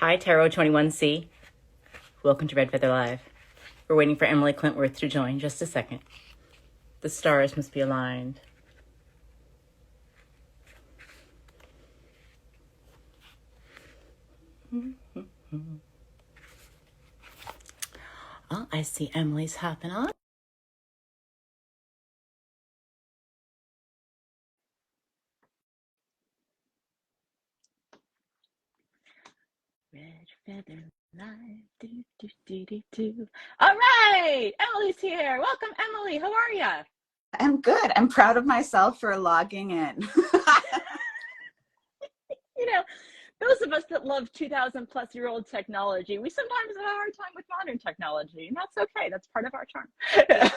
Hi, Tarot 21C. Welcome to Red Feather Live. We're waiting for Emily Klintworth to join. Just a second. The stars must be aligned. Oh, I see Emily's hopping on. Red Feather Live. Do, do, do, do, do. All right, Emily's here. Welcome, Emily. How are you? I'm good. I'm proud of myself for logging in. You know, those of us that love 2000-plus-year-old technology, we sometimes have a hard time with modern technology, and that's okay. That's part of our charm. Yeah,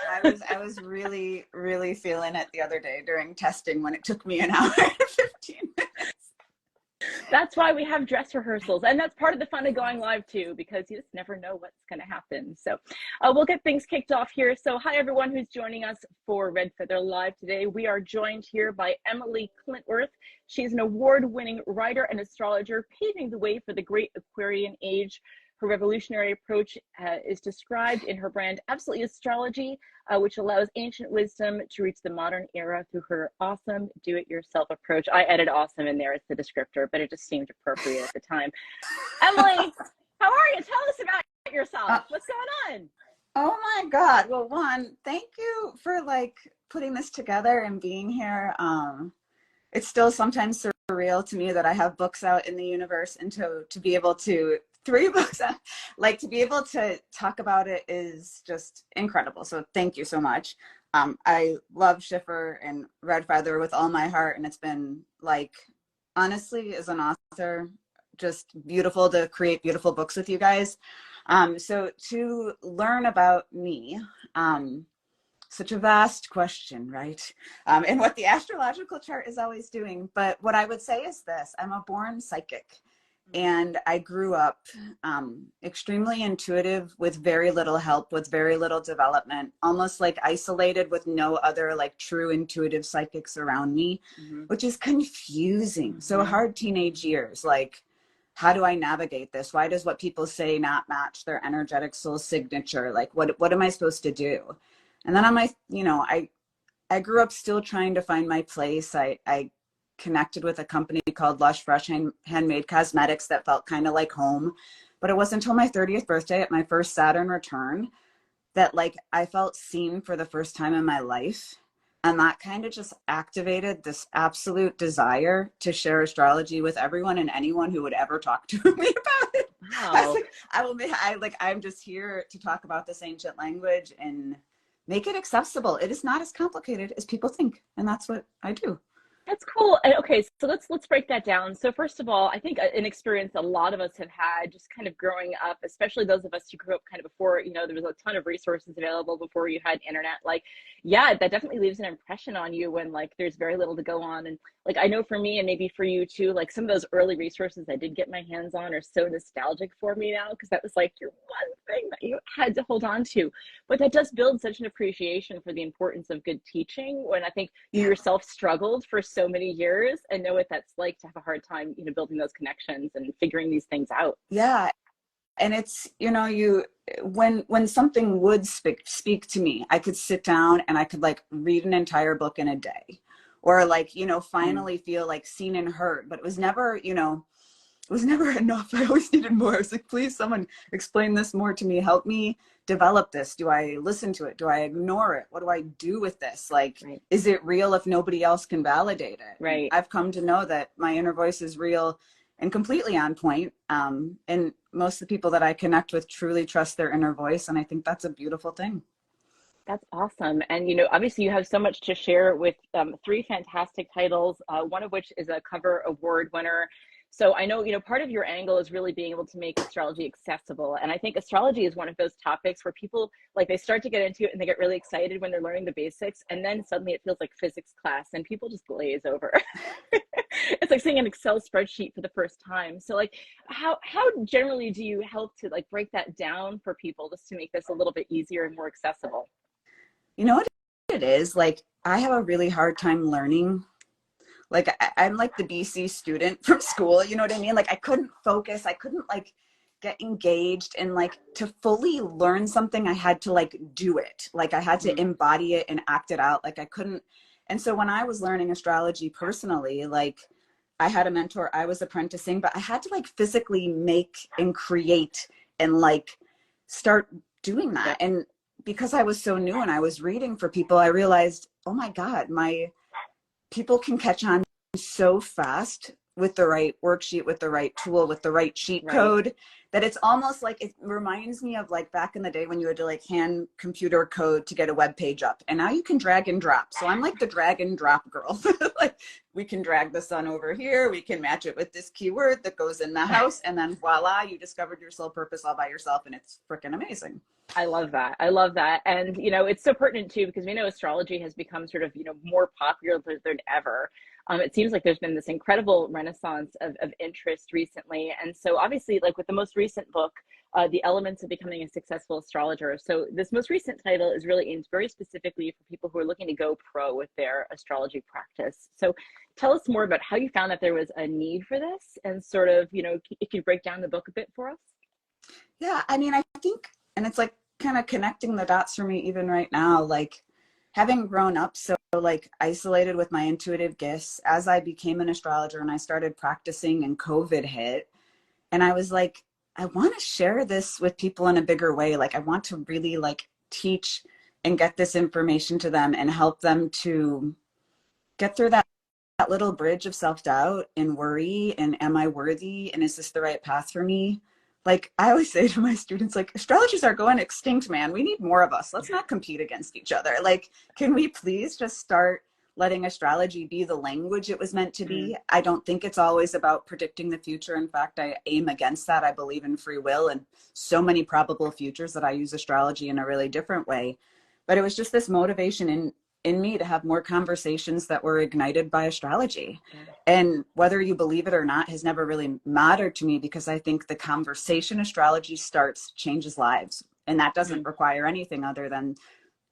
I was really, really feeling it the other day during testing when it took me an hour and 15 minutes. That's why we have dress rehearsals, and that's part of the fun of going live too, because you just never know what's going to happen. So we'll get things kicked off here. So hi everyone who's joining us for Red Feather Live today. We are joined here by Emily Klintworth. She's an award-winning writer and astrologer, paving the way for the great Aquarian age. Her revolutionary approach is described in her brand Absolutely Astrology, which allows ancient wisdom to reach the modern era through her awesome do-it-yourself approach. I added awesome in there as the descriptor, but it just seemed appropriate at the time. Emily, how are you? Tell us about yourself. What's going on? Oh my God. Well, one, thank you for putting this together and being here. It's still sometimes surreal to me that I have books out in the universe, and to be able to 3 books out, to be able to talk about it is just incredible. So thank you so much. I love Schiffer and Red Feather with all my heart, and it's been honestly, as an author, just beautiful to create beautiful books with you guys. So to learn about me, such a vast question, right? And what the astrological chart is always doing. But what I would say is this: I'm a born psychic, and I grew up extremely intuitive with very little help, with very little development, almost isolated with no other true intuitive psychics around me, which is confusing. So hard teenage years, how do I navigate this? Why does what people say not match their energetic soul signature? What am I supposed to do? And then I grew up still trying to find my place. I connected with a company called Lush Fresh Handmade Cosmetics that felt kind of like home. But it wasn't until my 30th birthday at my first Saturn return that I felt seen for the first time in my life. And that kind of just activated this absolute desire to share astrology with everyone and anyone who would ever talk to me about it. Wow. I'm just here to talk about this ancient language and make it accessible. It is not as complicated as people think, and that's what I do. That's cool. And okay, so let's break that down. So first of all, I think an experience a lot of us have had just kind of growing up, especially those of us who grew up kind of before, there was a ton of resources available before you had internet. Yeah, that definitely leaves an impression on you when there's very little to go on. And I know for me and maybe for you too, some of those early resources I did get my hands on are so nostalgic for me now, because that was your one thing that you had to hold on to. But that does build such an appreciation for the importance of good teaching, when I think you yourself struggled for so many years and know what that's like to have a hard time, building those connections and figuring these things out. Yeah. And it's, when something would speak to me, I could sit down and I could read an entire book in a day, or finally feel seen and heard. But it was never, it was never enough. I always needed more. I was like, please, someone explain this more to me. Help me develop this. Do I listen to it? Do I ignore it? What do I do with this? Right. Is it real if nobody else can validate it? Right. I've come to know that my inner voice is real and completely on point. And most of the people that I connect with truly trust their inner voice. And I think that's a beautiful thing. That's awesome. And, obviously you have so much to share with 3 fantastic titles, one of which is a cover award winner. So I know, part of your angle is really being able to make astrology accessible. And I think astrology is one of those topics where people, they start to get into it and they get really excited when they're learning the basics. And then suddenly it feels like physics class and people just glaze over. It's like seeing an Excel spreadsheet for the first time. So how generally do you help to break that down for people just to make this a little bit easier and more accessible? You know what it is? I have a really hard time learning like I'm like the BC student from school, you know what I mean? Like I couldn't focus, I couldn't like get engaged, and like to fully learn something I had to like do it, like I had to embody it and act it out. Like I couldn't. And so when I was learning astrology personally, like I had a mentor, I was apprenticing, but I had to like physically make and create and like start doing that. And because I was so new and I was reading for people, I realized, oh my God, my people can catch on so fast with the right worksheet, with the right tool, with the right cheat code, that it's almost like, it reminds me of like back in the day when you had to like hand computer code to get a web page up, and now you can drag and drop. So I'm like the drag and drop girl. Like we can drag the sun over here, we can match it with this keyword that goes in the house, and then voila, you discovered your soul purpose all by yourself, and it's freaking amazing. I love that. I love that. And, you know, it's so pertinent too, because we know astrology has become sort of, you know, more popular than ever. It seems like there's been this incredible renaissance of interest recently. And so obviously, like with the most recent book, The Elements of Becoming a Successful Astrologer. So this most recent title is really aimed very specifically for people who are looking to go pro with their astrology practice. So tell us more about how you found that there was a need for this, and sort of, you know, if you break down the book a bit for us. Yeah, I mean, I think, and it's like kind of connecting the dots for me even right now, like having grown up so like isolated with my intuitive gifts, as I became an astrologer and I started practicing and COVID hit, and I was like, I want to share this with people in a bigger way. Like I want to really like teach and get this information to them and help them to get through that little bridge of self-doubt and worry, and am I worthy, and is this the right path for me? Like I always say to my students, like astrologers are going extinct, man. We need more of us. Let's not compete against each other. Like, can we please just start letting astrology be the language it was meant to be? I don't think it's always about predicting the future. In fact, I aim against that. I believe in free will and so many probable futures that I use astrology in a really different way. But it was just this motivation in me to have more conversations that were ignited by astrology. And whether you believe it or not has never really mattered to me, because I think the conversation astrology starts changes lives. And that doesn't require anything other than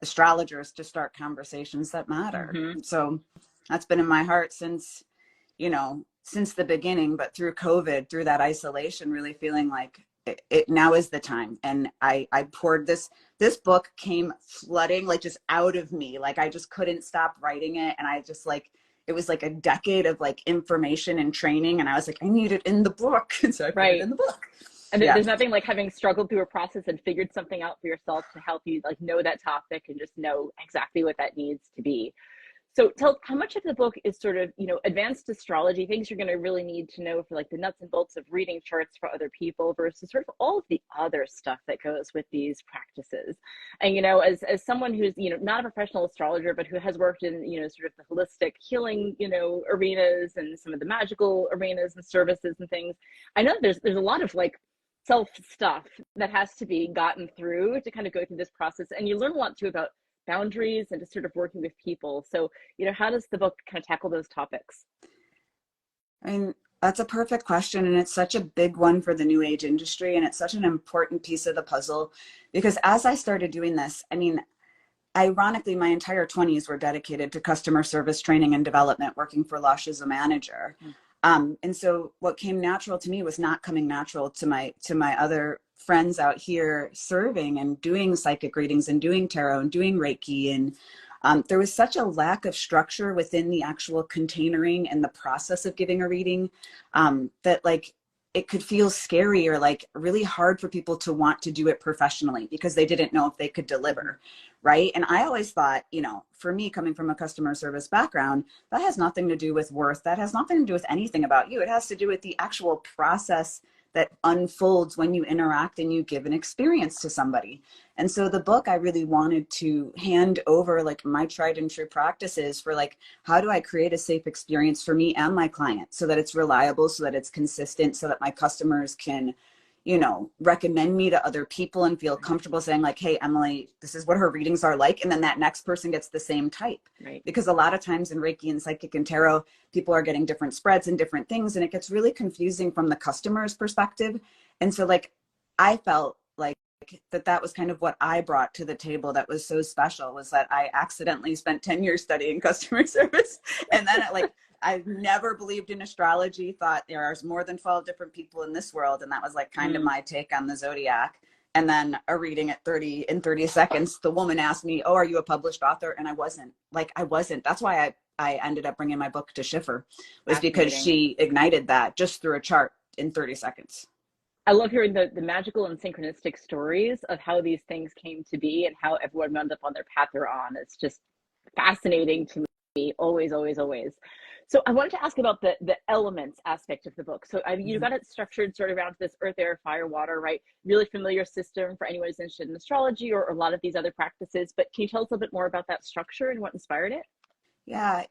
astrologers to start conversations that matter. So that's been in my heart since, you know, since the beginning, but through COVID, through that isolation, really feeling like it now is the time. And I poured this book came flooding, like just out of me. Like I just couldn't stop writing it. And I just like, it was like a decade of like information and training. And I was like, I need it in the book. And so I put it in the book. And there's nothing like having struggled through a process and figured something out for yourself to help you like know that topic and just know exactly what that needs to be. So tell how much of the book is sort of, you know, advanced astrology, things you're going to really need to know for like the nuts and bolts of reading charts for other people, versus sort of all of the other stuff that goes with these practices. And, you know, as someone who's, you know, not a professional astrologer, but who has worked in, you know, sort of the holistic healing, you know, arenas and some of the magical arenas and services and things, I know there's a lot of like self stuff that has to be gotten through to kind of go through this process. And you learn a lot too about boundaries and just sort of working with people. So, you know, how does the book kind of tackle those topics? I mean, that's a perfect question. And it's such a big one for the new age industry. And it's such an important piece of the puzzle, because as I started doing this, I mean, ironically, my entire 20s were dedicated to customer service training and development, working for Lush as a manager. And so what came natural to me was not coming natural to my other friends out here serving and doing psychic readings and doing tarot and doing Reiki. And there was such a lack of structure within the actual containering and the process of giving a reading, that like it could feel scary or like really hard for people to want to do it professionally, because they didn't know if they could deliver. Right. And I always thought, you know, for me, coming from a customer service background, that has nothing to do with worth. That has nothing to do with anything about you. It has to do with the actual process that unfolds when you interact and you give an experience to somebody. And so the book, I really wanted to hand over like my tried and true practices for like, how do I create a safe experience for me and my client, so that it's reliable, so that it's consistent, so that my customers can, you know, recommend me to other people and feel comfortable saying like, hey, Emily, this is what her readings are like. And then that next person gets the same type. Right. Because a lot of times in Reiki and psychic and tarot, people are getting different spreads and different things. And it gets really confusing from the customer's perspective. And so like, I felt like that was kind of what I brought to the table that was so special, was that I accidentally spent 10 years studying customer service. And then I never believed in astrology, thought there are more than 12 different people in this world. And that was like kind of my take on the zodiac. And then a reading at 30 seconds, the woman asked me, "Oh, are you a published author?" And I wasn't. That's why I ended up bringing my book to Schiffer, was because she ignited that just through a chart in 30 seconds. I love hearing the magical and synchronistic stories of how these things came to be and how everyone wound up on their path they're on. It's just fascinating to me, always, always, always. So I wanted to ask about the elements aspect of the book. So you got it structured sort of around this earth, air, fire, water, right? Really familiar system for anyone who's interested in astrology or a lot of these other practices. But can you tell us a little bit more about that structure and what inspired it? Yeah,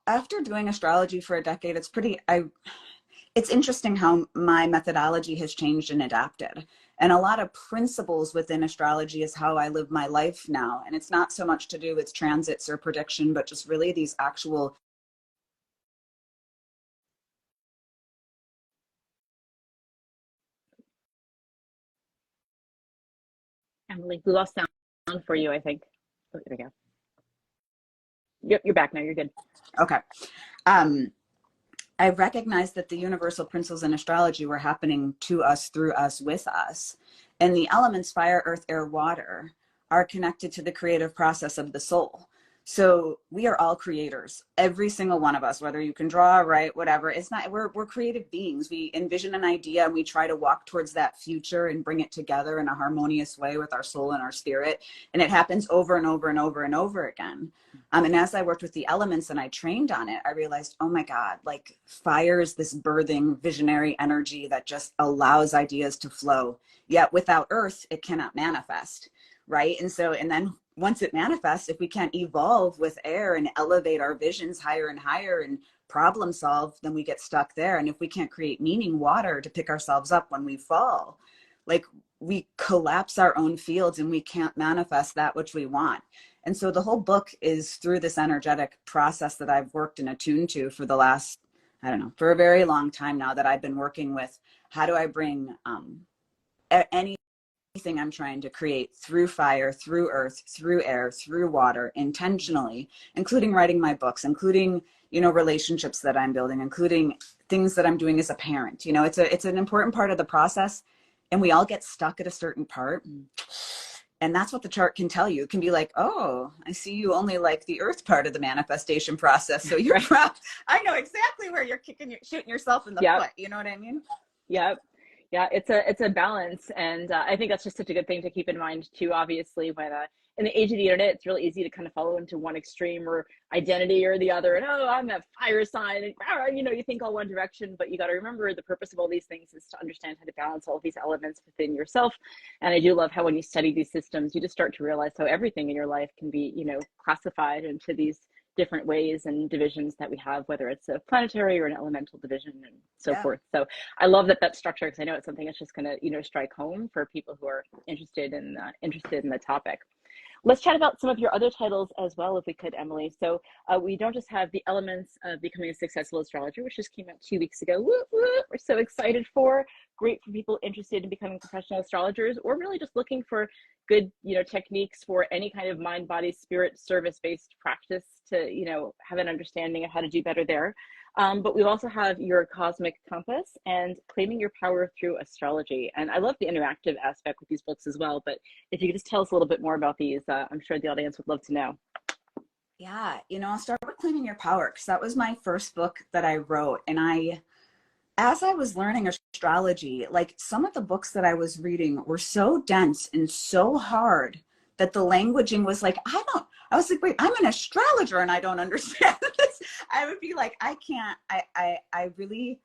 after doing astrology for a decade, it's interesting how my methodology has changed and adapted. And a lot of principles within astrology is how I live my life now. And it's not so much to do with transits or prediction, but just really these actual. Emily, we lost sound for you, I think. Oh, there we go. Yep, you're back now. You're good. Okay. I recognized that the universal principles in astrology were happening to us, through us, with us. And the elements, fire, earth, air, water, are connected to the creative process of the soul. So we are all creators, every single one of us, whether you can draw, write, whatever. We're creative beings. We envision an idea and we try to walk towards that future and bring it together in a harmonious way with our soul and our spirit. And it happens over and over and over and over again. And as I worked with the elements and I trained on it, I realized, oh my God, like fire is this birthing visionary energy that just allows ideas to flow. Yet without earth, it cannot manifest. Right. And then once it manifests, if we can't evolve with air and elevate our visions higher and higher and problem solve, then we get stuck there. And if we can't create meaning, water, to pick ourselves up when we fall, like we collapse our own fields and we can't manifest that which we want. And so the whole book is through this energetic process that I've worked and attuned to for the last, I don't know, for a very long time now, that I've been working with. How do I bring anything I'm trying to create through fire, through earth, through air, through water, intentionally, including writing my books, including, relationships that I'm building, including things that I'm doing as a parent. It's an important part of the process, and we all get stuck at a certain part. And that's what the chart can tell you. It can be like, oh, I see you only like the earth part of the manifestation process. So you're proud. I know exactly where you're shooting yourself in the foot. You know what I mean? Yep. Yeah, it's a balance. And I think that's just such a good thing to keep in mind too, obviously, when in the age of the internet, it's really easy to kind of follow into one extreme or identity or the other. And, oh, I'm a fire sign. And, you think all one direction, but you got to remember the purpose of all these things is to understand how to balance all of these elements within yourself. And I do love how when you study these systems, you just start to realize how everything in your life can be, classified into these different ways and divisions that we have, whether it's a planetary or an elemental division and so forth. So I love that structure, because I know it's something that's just going to, strike home for people who are interested in the topic. Let's chat about some of your other titles as well, if we could, Emily. So we don't just have the elements of becoming a successful astrologer, which just came out 2 weeks ago. Woo, woo, we're so excited for. Great for people interested in becoming professional astrologers, or really just looking for good, techniques for any kind of mind, body, spirit, service-based practice to, have an understanding of how to do better there. But we also have your Cosmic Compass and Claiming Your Power Through Astrology. And I love the interactive aspect with these books as well. But if you could just tell us a little bit more about these, I'm sure the audience would love to know. Yeah, I'll start with Claiming Your Power, because that was my first book that I wrote. And as I was learning astrology, like some of the books that I was reading were so dense and so hard that the languaging was like, I was like, wait, I'm an astrologer and I don't understand this. I would be like, I can't, I really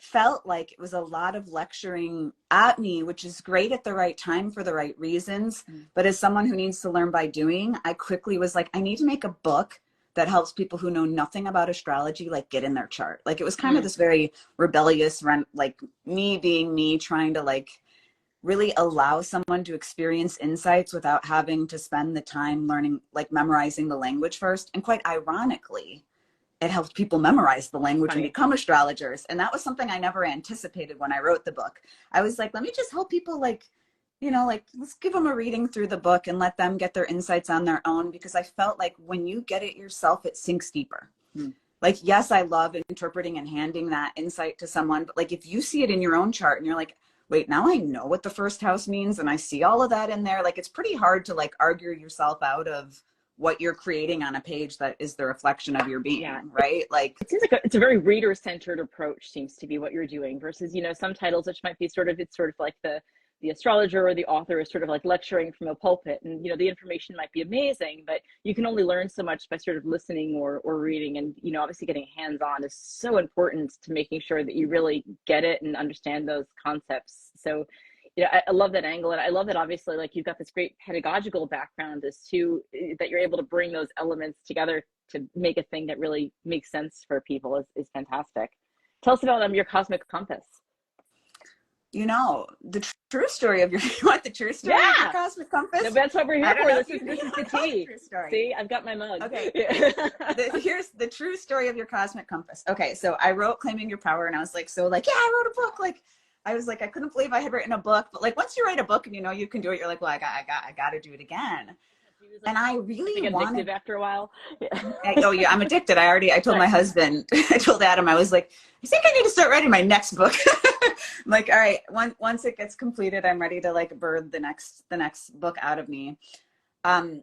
felt like it was a lot of lecturing at me, which is great at the right time for the right reasons. But as someone who needs to learn by doing, I quickly was like, I need to make a book that helps people who know nothing about astrology, like get in their chart. Like it was kind of this very rebellious, like me being me, trying to like really allow someone to experience insights without having to spend the time learning, like memorizing the language first. And quite ironically, it helped people memorize the language and become astrologers. And that was something I never anticipated when I wrote the book. I was like, let me just help people like you know, like, let's give them a reading through the book and let them get their insights on their own, because I felt like when you get it yourself, it sinks deeper. Like, yes, I love interpreting and handing that insight to someone, but like if you see it in your own chart and you're like, wait, now I know what the first house means and I see all of that in there, like it's pretty hard to like argue yourself out of what you're creating on a page that is the reflection of your being, Yeah. right? Like, it seems like it's a very reader-centered approach seems to be what you're doing versus, you know, some titles which might be sort of, it's sort of like the astrologer or the author is sort of like lecturing from a pulpit, and you know the information might be amazing, but you can only learn so much by sort of listening or reading. And you know, obviously getting hands-on is so important to making sure that you really get it and understand those concepts. So you know, I love that angle, and I love that obviously like you've got this great pedagogical background as to that you're able to bring those elements together to make a thing that really makes sense for people is fantastic. Tell us about your cosmic compass. you know, the true story of your, you want the true story of your cosmic compass? No, that's what we're here for. This is the tea. See, I've got my mug. Okay. Here's the true story of your cosmic compass. Okay, so I wrote Claiming Your Power, and I was like, so like, yeah, I wrote a book. Like, I was like, I couldn't believe I had written a book. But like, once you write a book and you know you can do it, you're like, well, I got to do it again. And I really wanted. After a while. Yeah. Oh yeah, I'm addicted. I told my husband, I told Adam, I was like, I think I need to start writing my next book. I'm like, all right, once it gets completed, I'm ready to like birth the next book out of me. I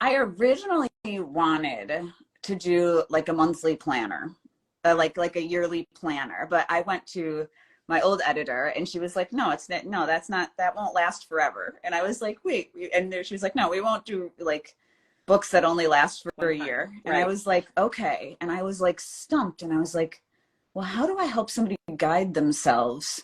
originally wanted to do like a monthly planner, like a yearly planner, but I went to my old editor and she was like, no, that won't last forever. And I was like, wait, and she was like, no, we won't do like books that only last for a year. And I was like, okay. And I was like stumped, and I was like, well, how do I help somebody guide themselves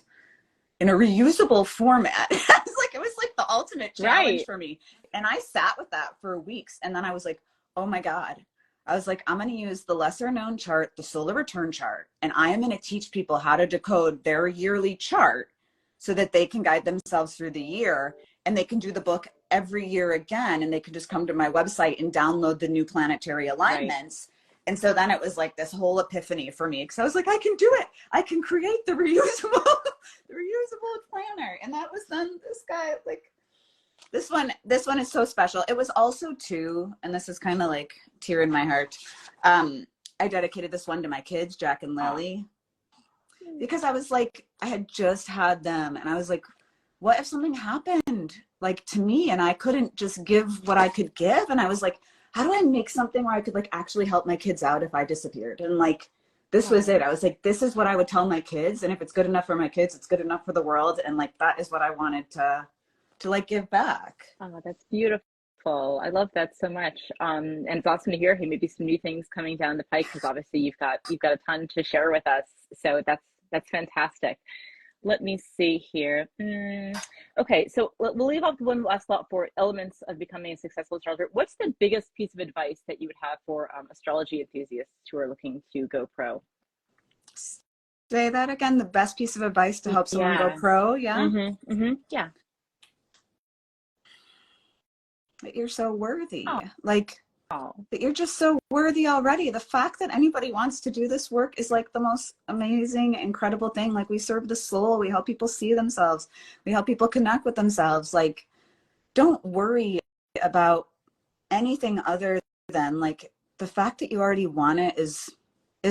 in a reusable format? It was like the ultimate challenge for me. And I sat with that for weeks. And then I was like, oh my God. I was like, I'm going to use the lesser known chart, the solar return chart, and I am going to teach people how to decode their yearly chart so that they can guide themselves through the year, and they can do the book every year again. And they can just come to my website and download the new planetary alignments. Right. And so then it was like this whole epiphany for me, because I was like, I can do it. I can create the reusable planner. And that was then this guy, like, this one is so special. It was also too, and this is kind of like tear in my heart. I dedicated this one to my kids, Jack and Lily, because I was like, I had just had them, and I was like, what if something happened like to me and I couldn't just give what I could give? And I was like, how do I make something where I could like actually help my kids out if I disappeared? And like, this was it. I was like, this is what I would tell my kids. And if it's good enough for my kids, it's good enough for the world. And like, that is what I wanted to like give back. Oh, that's beautiful. I love that so much. And it's awesome to hear maybe some new things coming down the pike, because obviously you've got a ton to share with us. So that's fantastic. Let me see here. Okay, so we'll leave off one last thought for elements of becoming a successful astrologer. What's the biggest piece of advice that you would have for astrology enthusiasts who are looking to go pro? Say that again. The best piece of advice to help someone go pro. Yeah. Yeah. That you're so worthy. Like, that you're just so worthy already. The fact that anybody wants to do this work is like the most amazing, incredible thing. Like, we serve the soul. We help people see themselves. We help people connect with themselves. Like, don't worry about anything other than like the fact that you already want it is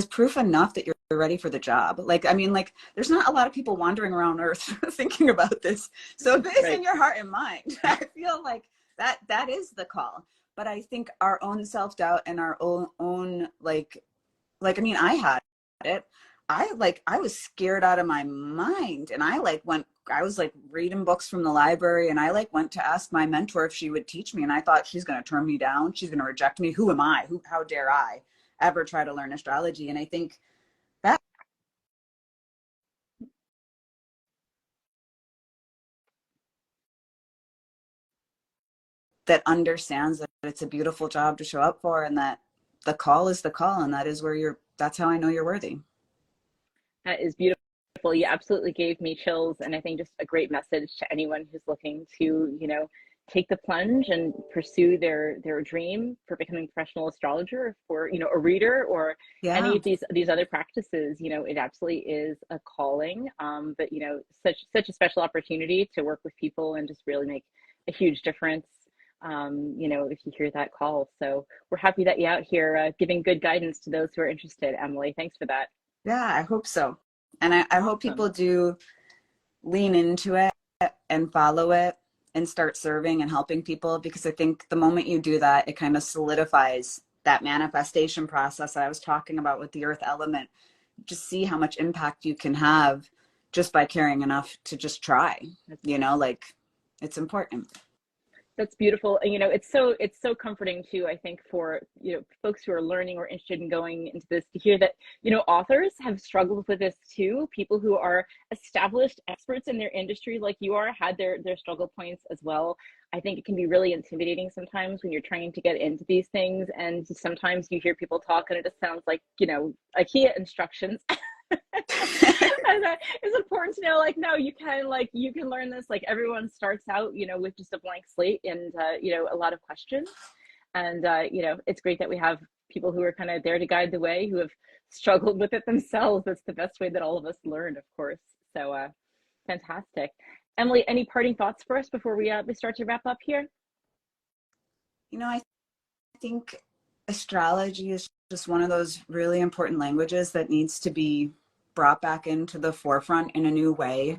proof enough that you're ready for the job. Like, I mean, like, there's not a lot of people wandering around Earth thinking about this. So if it's in your heart and mind, I feel like that is the call. But I think our own self-doubt and our own like, I mean, I had it. I was scared out of my mind. And I was like reading books from the library, and I like went to ask my mentor if she would teach me. And I thought, she's going to turn me down. She's going to reject me. Who am I? How dare I ever try to learn astrology? And I think that understands that it's a beautiful job to show up for, and that the call is the call, and that is where that's how I know you're worthy. That is beautiful. You absolutely gave me chills, and I think just a great message to anyone who's looking to, you know, take the plunge and pursue their dream for becoming a professional astrologer, for, you know, a reader, or any Yeah. of these other practices. You know, it absolutely is a calling, but, you know, such a special opportunity to work with people and just really make a huge difference, you know, if you hear that call. So we're happy that you're out here giving good guidance to those who are interested. Emily, thanks for that. Yeah, I hope so. And I hope Awesome. people do lean into it and follow it and start serving and helping people, because I think the moment you do that, it kind of solidifies that manifestation process I was talking about with the earth element. Just see how much impact you can have just by caring enough to just try, you know, like it's important. That's beautiful. And, you know, it's so comforting too, I think, for, you know, folks who are learning or interested in going into this, to hear that, you know, authors have struggled with this too. People who are established experts in their industry like you are had their struggle points as well. I think it can be really intimidating sometimes when you're trying to get into these things, and sometimes you hear people talk and it just sounds like, you know, IKEA instructions. And it's important to know, like, no, you can, like, you can learn this. Like, everyone starts out, you know, with just a blank slate and, you know, a lot of questions. And, you know, it's great that we have people who are kind of there to guide the way, who have struggled with it themselves. That's the best way that all of us learn, of course. So, fantastic. Emily, any parting thoughts for us before we start to wrap up here? You know, I think astrology is just one of those really important languages that needs to be brought back into the forefront in a new way.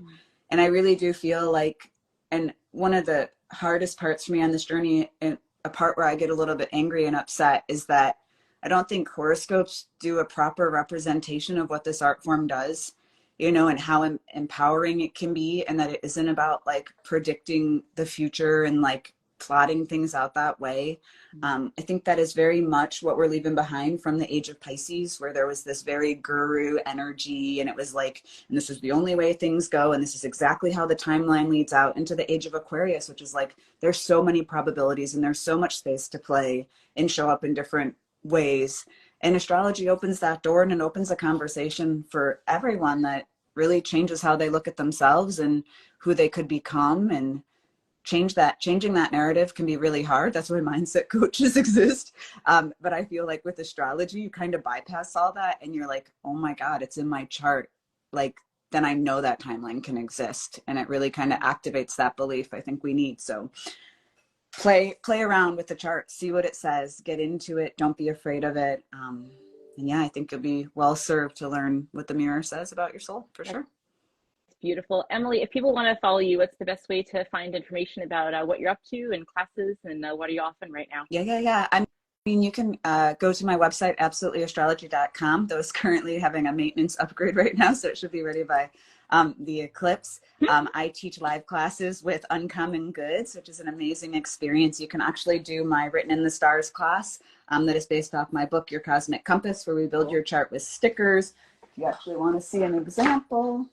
And I really do feel like, and one of the hardest parts for me on this journey, and a part where I get a little bit angry and upset, is that I don't think horoscopes do a proper representation of what this art form does, you know, and how empowering it can be, and that it isn't about like predicting the future and like plotting things out that way. I think that is very much what we're leaving behind from the age of Pisces, where there was this very guru energy, and it was like, and this is the only way things go, and this is exactly how the timeline leads out into the age of Aquarius, which is like, there's so many probabilities and there's so much space to play and show up in different ways. And astrology opens that door, and it opens a conversation for everyone that really changes how they look at themselves and who they could become. And changing that narrative can be really hard. That's why mindset coaches exist. But I feel like with astrology, you kind of bypass all that and you're like, oh my God, it's in my chart. Like, then I know that timeline can exist. And it really kind of activates that belief I think we need. So play around with the chart, see what it says, get into it. Don't be afraid of it. And yeah, I think you'll be well served to learn what the mirror says about your soul, for sure. Beautiful. Emily, if people want to follow you, what's the best way to find information about what you're up to and classes, and what are you offering right now? Yeah. I mean, you can go to my website, absolutelyastrology.com. Though it's currently having a maintenance upgrade right now, so it should be ready by the eclipse. I teach live classes with Uncommon Goods, which is an amazing experience. You can actually do my Written in the Stars class that is based off my book, Your Cosmic Compass, where we build your chart with stickers. If you actually want to see an example,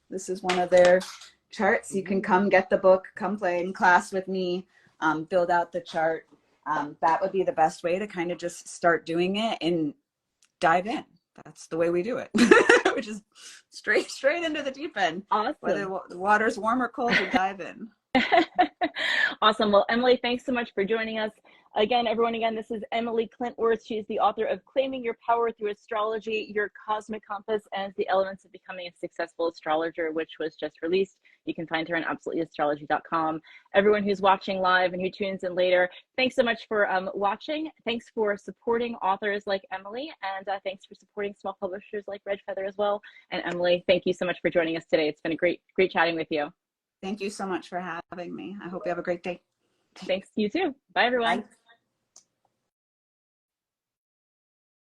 this is one of their charts. You can come get the book, come play in class with me, build out the chart. That would be the best way to kind of just start doing it and dive in. That's the way we do it, which is straight into the deep end. Awesome. Whether the water's warm or cold, we dive in. Awesome. Well, Emily, thanks so much for joining us. Again, this is Emily Klintworth. She is the author of Claiming Your Power Through Astrology, Your Cosmic Compass, and the Elements of Becoming a Successful Astrologer, which was just released. You can find her on absolutelyastrology.com. Everyone who's watching live and who tunes in later, thanks so much for watching. Thanks for supporting authors like Emily, and thanks for supporting small publishers like Red Feather as well. And Emily, thank you so much for joining us today. It's been a great chatting with you. Thank you so much for having me. I hope you have a great day. Thanks. You too. Bye, everyone. Bye.